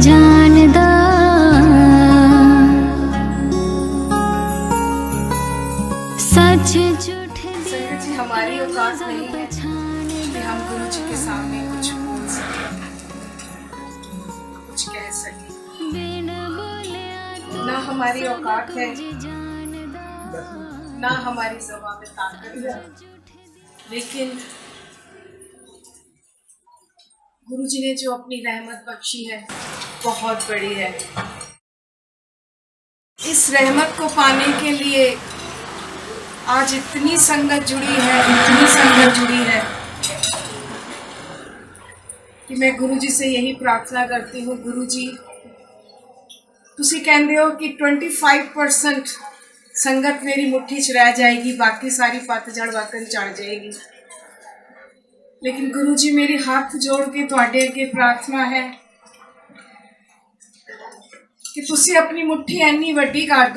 जानदा सच झूठ संगत जी, हमारी औकात नहीं है कि हम गुरु जी के सामने कुछ बोल सकें, कुछ कह सकें। ना हमारी औकात है, ना हमारी ज़बान में ताकत है, लेकिन गुरु जी ने जो अपनी रहमत बख्शी है बहुत बड़ी है। इस रहमत को पाने के लिए आज इतनी संगत जुड़ी है कि मैं गुरु जी से यही प्रार्थना करती हूँ, गुरु जी तुसी कहंदे हो कि 25% संगत मेरी मुट्ठी च रह जाएगी, बाकी सारी पतझड़ वकन चढ़ जाएगी। लेकिन गुरु जी मेरी हाथ जोड़ के तुहाडे अगे प्रार्थना है कि तुसी अपनी मुट्ठी इन्नी वड्डी कर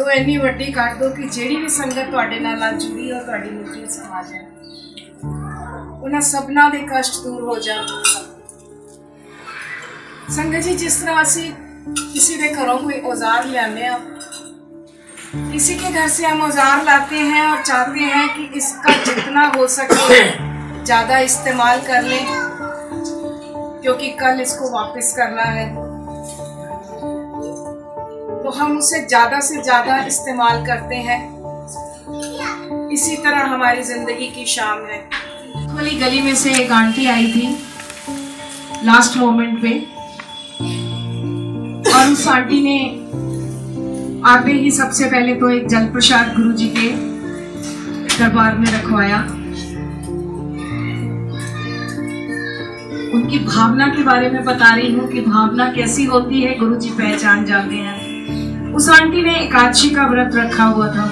दो कि जेड़ी भी संगत तुहाडे नाल जुड़ी हो तुहाडी मुट्ठी समा जाए, उन्हां सबना दे कष्ट दूर हो जाए। संगत जी, जिस तरह असी किसी के घरों कोई औजार लाने, किसी के घर से हम औजार लाते हैं और चाहते हैं कि इसका जितना हो सके ज़्यादा इस्तेमाल कर लें, क्योंकि कल इसको वापस करना है, तो हम उसे ज़्यादा से ज़्यादा इस्तेमाल करते हैं। इसी तरह हमारी ज़िंदगी की शाम है। वाली गली में से एक आंटी आई थी लास्ट मोमेंट पे, और उस आंटी ने आते ही सबसे पहले तो एक जल प्रसाद गुरु जी के दरबार में रखवाया। उनकी भावना के बारे में बता रही हूँ कि भावना कैसी होती है, गुरु जी पहचान जाते हैं। उस आंटी ने एकादशी का व्रत रखा हुआ था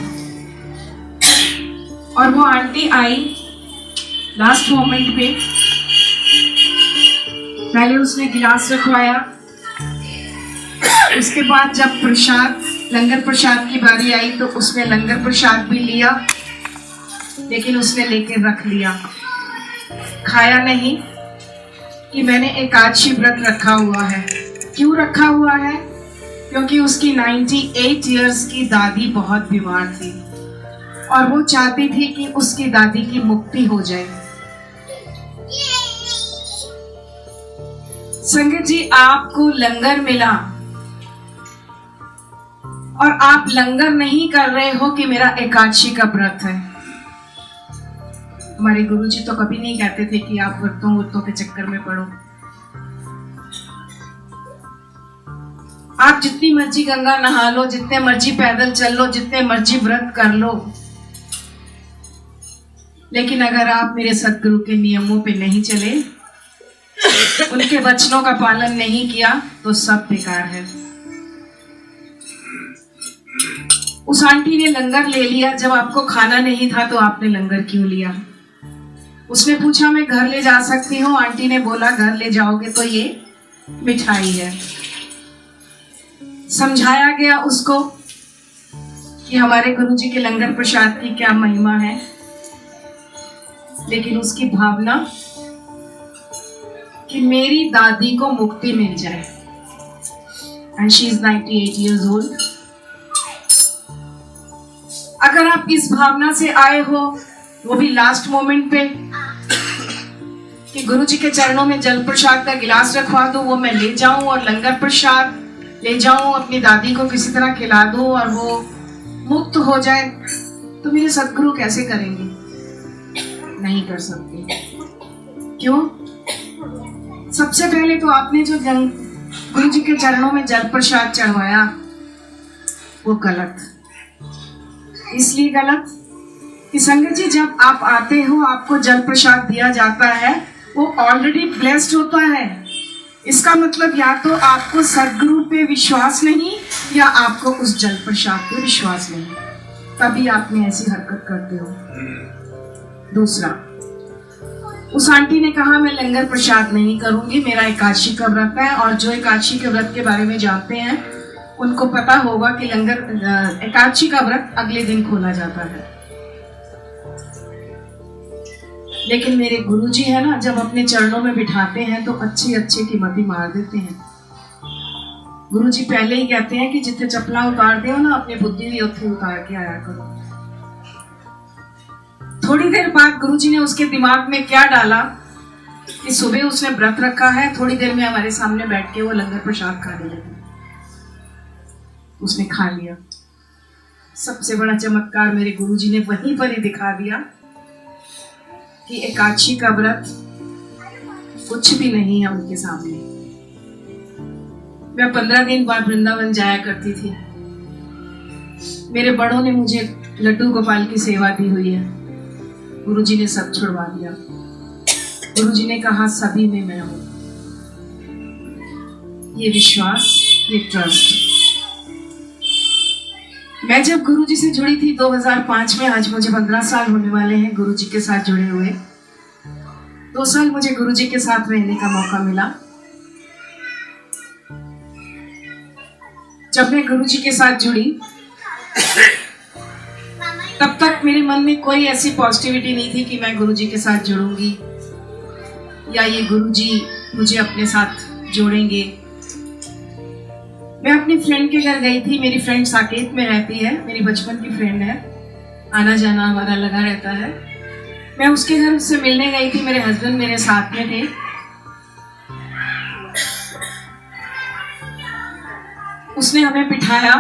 और वो आंटी आई लास्ट मोमेंट पे। पहले उसने गिलास रखवाया, उसके बाद जब प्रसाद लंगर प्रसाद की बारी आई तो उसने लंगर प्रसाद भी लिया, लेकिन उसने लेके रख लिया, खाया नहीं कि मैंने एकादशी व्रत रखा हुआ है। क्यों रखा हुआ है? क्योंकि उसकी 98 इयर्स की दादी बहुत बीमार थी और वो चाहती थी कि उसकी दादी की मुक्ति हो जाए। संगत जी, आपको लंगर मिला और आप लंगर नहीं कर रहे हो कि मेरा एकादशी का व्रत है। हमारे गुरुजी तो कभी नहीं कहते थे कि आप व्रतों के चक्कर में पड़ो। आप जितनी मर्जी गंगा नहा लो, जितने मर्जी पैदल चल लो, जितने मर्जी व्रत कर लो, लेकिन अगर आप मेरे सतगुरु के नियमों पे नहीं चले, उनके वचनों का पालन नहीं किया, तो सब बेकार है। उस आंटी ने लंगर ले लिया। जब आपको खाना नहीं था तो आपने लंगर क्यों लिया? उसने पूछा मैं घर ले जा सकती हूँ? आंटी ने बोला घर ले जाओगे तो ये मिठाई है। समझाया गया उसको कि हमारे गुरुजी के लंगर प्रसाद की क्या महिमा है, लेकिन उसकी भावना कि मेरी दादी को मुक्ति मिल जाए, and she is 98 years old। अगर आप इस भावना से आए हो, वो भी लास्ट मोमेंट पे, कि गुरु जी के चरणों में जल प्रसाद का गिलास रखवा दो, वो मैं ले जाऊं और लंगर प्रसाद ले जाऊं, अपनी दादी को किसी तरह खिला दूं और वो मुक्त हो जाए, तो मेरे सतगुरु कैसे करेंगे? नहीं कर सकते। क्यों? सबसे पहले तो आपने जो गुरु जी के चरणों में जल प्रसाद चढ़वाया वो गलत। इसलिए गलत कि संगत जी, जब आप आते हो आपको जल प्रसाद दिया जाता है, वो ऑलरेडी ब्लेस्ड होता है। इसका मतलब या तो आपको सदगुरु पे विश्वास नहीं या आपको उस जल प्रसाद पे विश्वास नहीं, तभी आपने ऐसी हरकत करते हो। दूसरा, उस आंटी ने कहा मैं लंगर प्रसाद नहीं करूंगी, मेरा एकादशी का व्रत है, और जो एकादशी के व्रत के बारे में जानते हैं उनको पता होगा कि लंगर एकादशी का व्रत अगले दिन खोला जाता है। लेकिन मेरे गुरुजी है ना, जब अपने चरणों में बिठाते हैं तो अच्छे अच्छे की मति मार देते हैं। गुरुजी पहले ही कहते हैं कि जिथे चप्पला उतार दे ना अपनी बुद्धि भी उत्थे उतार के आया करो। थोड़ी देर बाद गुरुजी ने उसके दिमाग में क्या डाला कि सुबह उसने व्रत रखा है, थोड़ी देर में हमारे सामने बैठ के वो लंगर प्रसाद खाने लगी। उसने खा लिया। सबसे बड़ा चमत्कार मेरे गुरुजी ने वहीं पर ही दिखा दिया कि एकादशी का व्रत कुछ भी नहीं है उनके सामने। मैं 15 दिन बाद वृंदावन जाया करती थी। मेरे बड़ों ने मुझे लड्डू गोपाल की सेवा दी हुई है। गुरुजी ने सब छुड़वा दिया। गुरुजी ने कहा सभी में मैं हूं। ये विश्वास, ये ट्रस्ट। मैं जब गुरुजी से जुड़ी थी 2005 में, आज मुझे 15 साल होने वाले हैं गुरुजी के साथ जुड़े हुए। 2 साल मुझे गुरुजी के साथ रहने का मौका मिला। जब मैं गुरुजी के साथ जुड़ी तब तक मेरे मन में कोई ऐसी पॉजिटिविटी नहीं थी कि मैं गुरुजी के साथ जुड़ूंगी या ये गुरुजी मुझे अपने साथ जोड़ेंगे। मैं अपनी फ्रेंड के घर गई थी। मेरी फ्रेंड साकेत में रहती है, मेरी बचपन की फ्रेंड है, आना जाना हमारा लगा रहता है। मैं उसके घर उससे मिलने गई थी। मेरे हस्बैंड मेरे साथ में थे। उसने हमें बिठाया